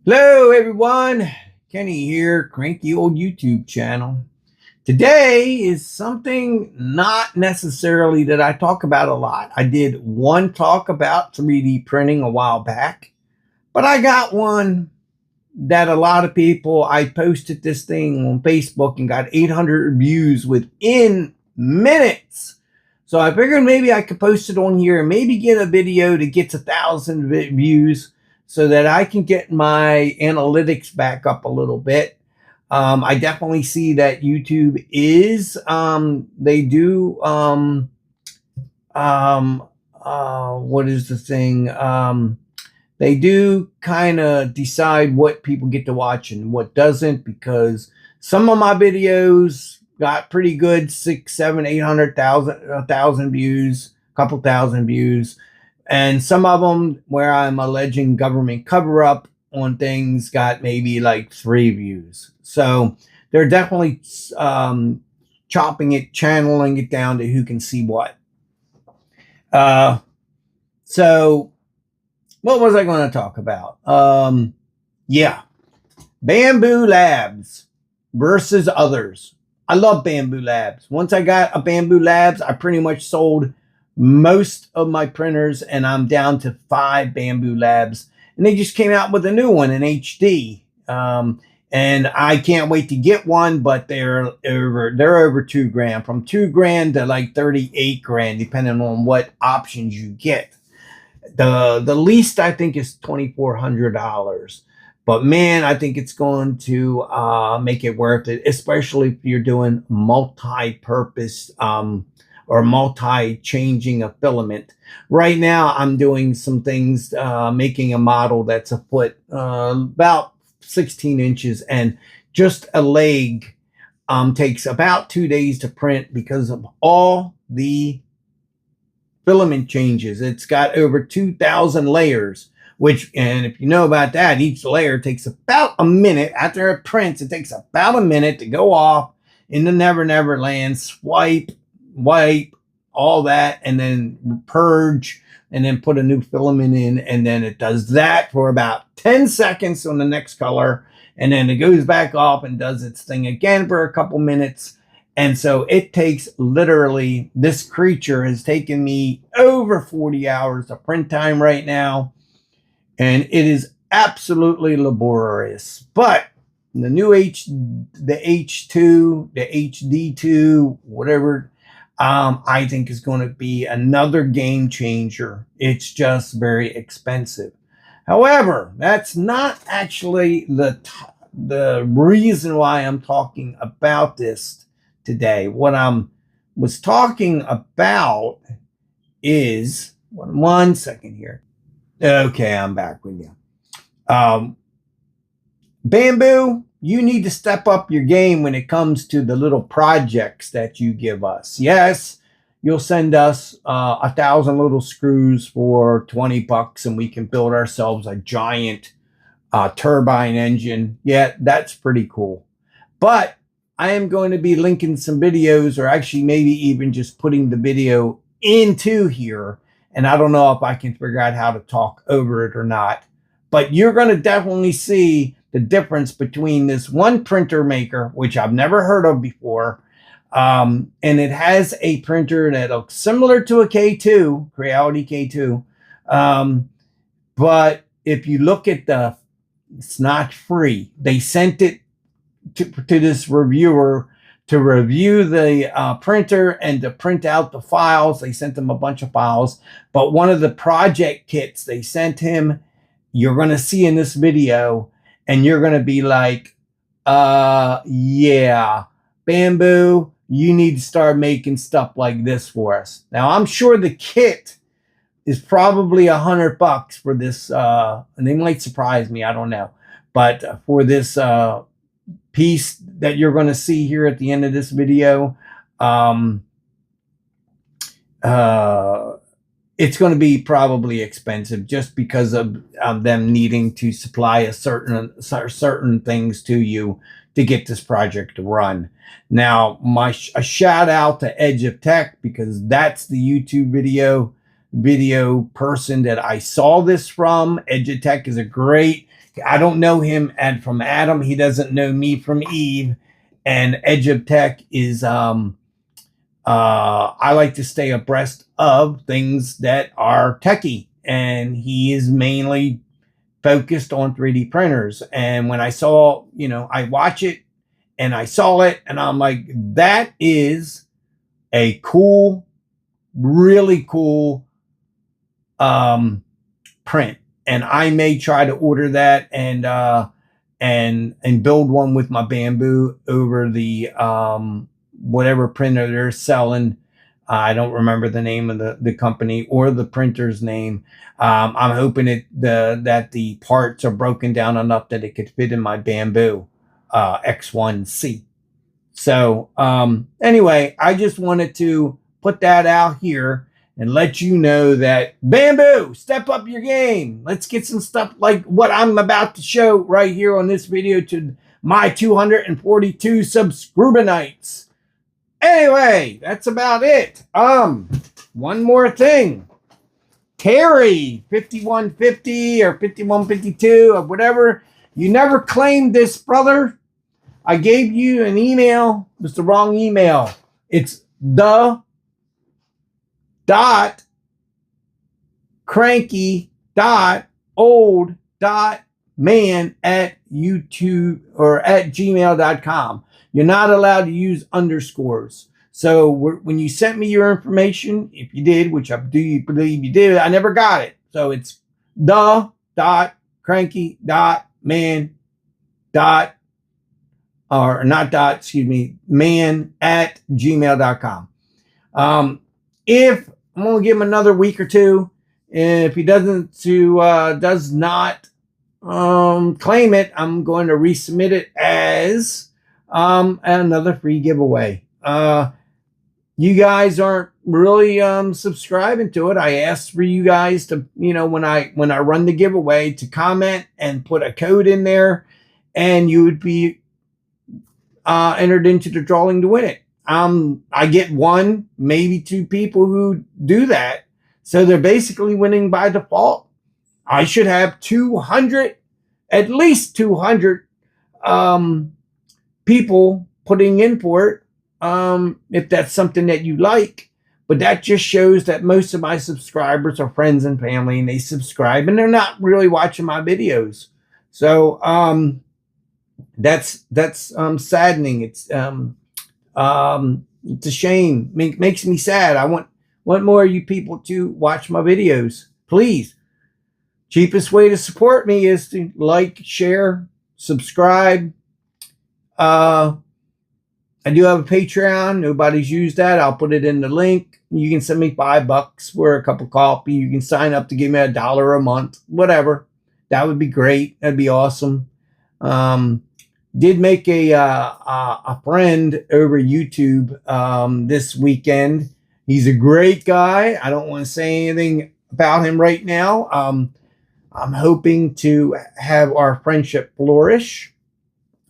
Hello everyone, Kenny here, cranky old YouTube channel. Today is something not necessarily that I talk about a lot. I did one talk about 3D printing a while back, but I got one that a lot of people, I posted this thing on Facebook and got 800 views within minutes. So I figured maybe I could post it on here and maybe get a video that gets 1,000 views so that I can get my analytics back up a little bit. I definitely see that YouTube is, they do, what is the thing? They do kind of decide what people get to watch and what doesn't, because some of my videos got pretty good 6, 7, 800,000, 1,000 views, a couple thousand views. And some of them where I'm alleging government cover up on things got maybe like 3 views. So they're definitely chopping it, channeling it down to who can see what. So what was I going to talk about? Yeah, BAMBU Labs versus others. I love BAMBU Labs. Once I got a BAMBU Labs, I pretty much sold most of my printers, and I'm down to 5 BAMBU Labs. And they just came out with a new one in HD. And I can't wait to get one, but they're over 2 grand, from 2 grand to like 38 grand, depending on what options you get. The least I think is $2,400. But man, I think it's going to make it worth it, especially if you're doing multi-purpose or multi-changing a filament. Right now, I'm doing some things, making a model that's a foot, about 16 inches, and just a leg takes about 2 days to print because of all the filament changes. It's got over 2,000 layers, which, and if you know about that, each layer takes about a minute. After it prints, it takes about a minute to go off in the Never Never Land, swipe, wipe, all that, and then purge, and then put a new filament in, and then it does that for about 10 seconds on the next color, and then it goes back off and does its thing again for a couple minutes. And so it takes literally, this creature has taken me over 40 hours of print time right now, and it is absolutely laborious. But the new the H2, the HD2, whatever, I think is going to be another game changer. It's just very expensive. However, that's not actually the reason why I'm talking about this today. What was talking about is, one second here. Okay, I'm back with you. BAMBU, you need to step up your game when it comes to the little projects that you give us. Yes, you'll send us 1,000 little screws for 20 bucks and we can build ourselves a giant turbine engine. Yeah, that's pretty cool. But I am going to be linking some videos, or actually maybe even just putting the video into here. And I don't know if I can figure out how to talk over it or not. But you're going to definitely see the difference between this one printer maker, which I've never heard of before. And it has a printer that looks similar to a K2, Creality K2. But if you look at it's not free. They sent it to this reviewer to review the printer and to print out the files. They sent him a bunch of files. But one of the project kits they sent him, you're going to see in this video, and you're going to be like, yeah, BAMBU, you need to start making stuff like this for us. Now, I'm sure the kit is probably $100 for this, and they might surprise me, I don't know. But for this piece that you're going to see here at the end of this video, it's going to be probably expensive just because of them needing to supply certain things to you to get this project to run. Now, a shout out to Edge of Tech, because that's the YouTube video person that I saw this from. Edge of Tech is a great I don't know him from Adam. He doesn't know me from Eve. And Edge of Tech is, I like to stay abreast of things that are techie. And he is mainly focused on 3D printers. And when I saw, I watch it and I saw it and I'm like, that is a cool, really cool print. And I may try to order that and build one with my Bamboo over the whatever printer they're selling. I don't remember the name of the company or the printer's name. I'm hoping that the parts are broken down enough that it could fit in my Bamboo X1C. So anyway, I just wanted to put that out here and let you know that Bamboo, step up your game. Let's get some stuff like what I'm about to show right here on this video to my 242 subscribers. Anyway, that's about it. One more thing. Terry 5150 or 5152 or whatever. You never claimed this, brother. I gave you an email. It's the wrong email. It's the.cranky.old.man@YouTube or at gmail.com. You're not allowed to use underscores. So when you sent me your information, if you did, which I do believe you did, I never got it. So it's the.cranky.man. Or not dot, excuse me, man@gmail.com. If I'm going to give him another week or two, and if he does not claim it, I'm going to resubmit it as another free giveaway. You guys aren't really subscribing to it. I asked for you guys to, when I run the giveaway, to comment and put a code in there, and you would be entered into the drawing to win it. I get one, maybe two people who do that. So they're basically winning by default. I should have 200, at least 200 people putting in for it, if that's something that you like. But that just shows that most of my subscribers are friends and family, and they subscribe, and they're not really watching my videos. So that's saddening. It's a shame. Makes me sad. I want more of you people to watch my videos, please. Cheapest way to support me is to like, share, subscribe. I do have a Patreon. Nobody's used that. I'll put it in the link. You can send me $5 for a cup of coffee. You can sign up to give me $1 a month, whatever. That would be great. That'd be awesome. Did make a friend over YouTube this weekend. He's a great guy. I don't want to say anything about him right now. I'm hoping to have our friendship flourish.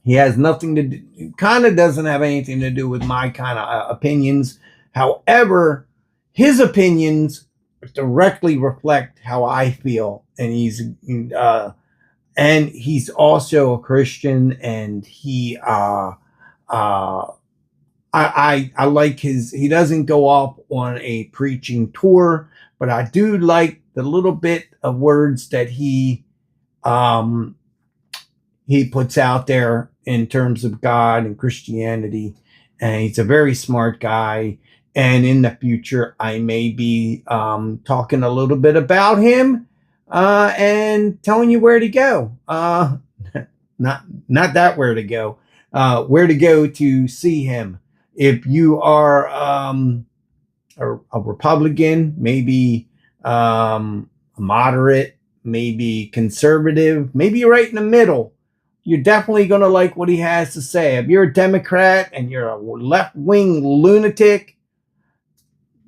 He has nothing to do, kind of doesn't have anything to do with my kind of opinions. However, his opinions directly reflect how I feel, and he's also a Christian, and I like he doesn't go off on a preaching tour, but I do like the little bit of words that he puts out there in terms of God and Christianity. And he's a very smart guy. And in the future, I may be talking a little bit about him and telling you where to go. Not that where to go. Where to go to see him. If you are a Republican, maybe a moderate, maybe conservative, maybe you're right in the middle, you're definitely going to like what he has to say. If you're a Democrat and you're a left-wing lunatic,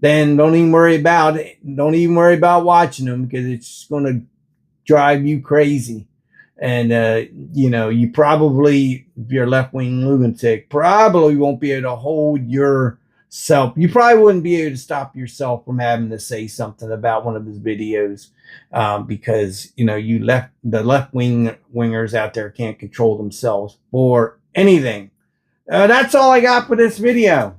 then don't even worry about it. Don't even worry about watching him, because it's going to drive you crazy. And, you probably, if you're a left-wing lunatic, probably won't be able to hold your So you probably wouldn't be able to stop yourself from having to say something about one of his videos, because you know the left wingers out there can't control themselves for anything. That's all I got for this video.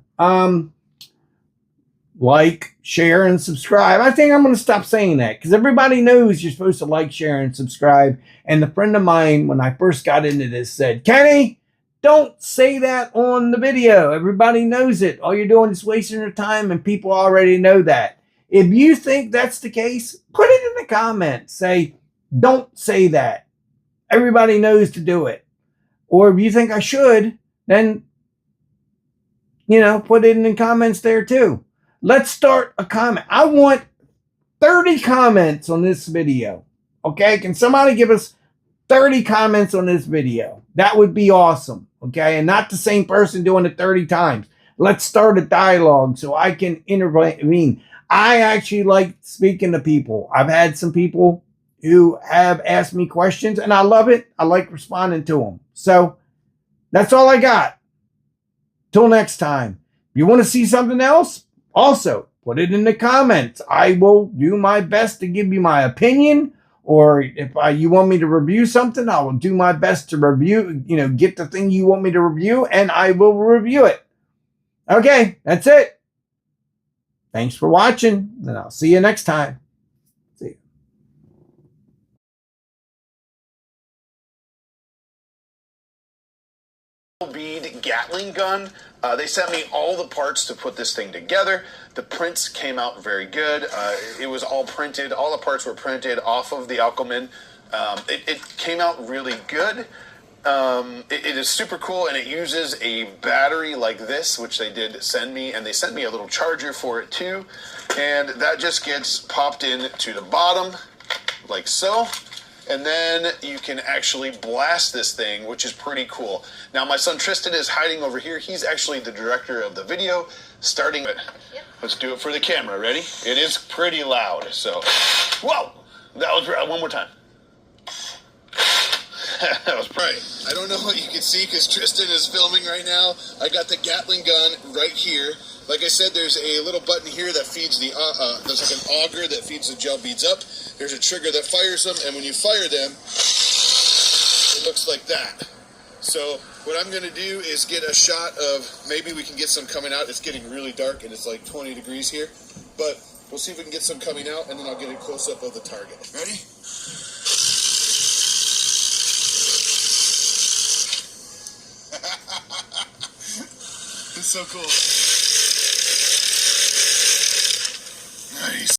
Like, share, and subscribe. I think I'm going to stop saying that because everybody knows you're supposed to like, share, and subscribe. And the friend of mine, when I first got into this, said, Kenny, don't say that on the video. Everybody knows it. All you're doing is wasting your time, and people already know that. If you think that's the case, put it in the comments. Say, don't say that. Everybody knows to do it. Or if you think I should, then, you know, put it in the comments there too. Let's start a comment. I want 30 comments on this video. Okay? Can somebody give us 30 comments on this video? That would be awesome. Okay? And not the same person doing it 30 times. Let's start a dialogue so I can intervene. I actually like speaking to people. I've had some people who have asked me questions, and I love it. I like responding to them. So that's all I got. Till next time. If you want to see something else, also put it in the comments. I will do my best to give you my opinion, or if you want me to review something, I will do my best to review, get the thing you want me to review, and I will review it. Okay, that's it. Thanks for watching, and I'll see you next time. See you. Bead Gatling gun. They sent me all the parts to put this thing together. The prints came out very good. It was all printed. All the parts were printed off of the Alchemist. It came out really good. It is super cool, and it uses a battery like this, which they did send me, and they sent me a little charger for it too. And that just gets popped in to the bottom like so. And then you can actually blast this thing, which is pretty cool. Now, my son Tristan is hiding over here. He's actually the director of the video. Starting it. Yep. Let's do it for the camera. Ready? It is pretty loud. So, whoa! That was one more time. That was right. I don't know what you can see because Tristan is filming right now. I got the Gatling gun right here. Like I said, there's a little button here that feeds the, there's like an auger that feeds the gel beads up. There's a trigger that fires them, and when you fire them, it looks like that. So what I'm going to do is get a shot of, maybe we can get some coming out. It's getting really dark, and it's like 20 degrees here. But we'll see if we can get some coming out, and then I'll get a close-up of the target. Ready? It's so cool.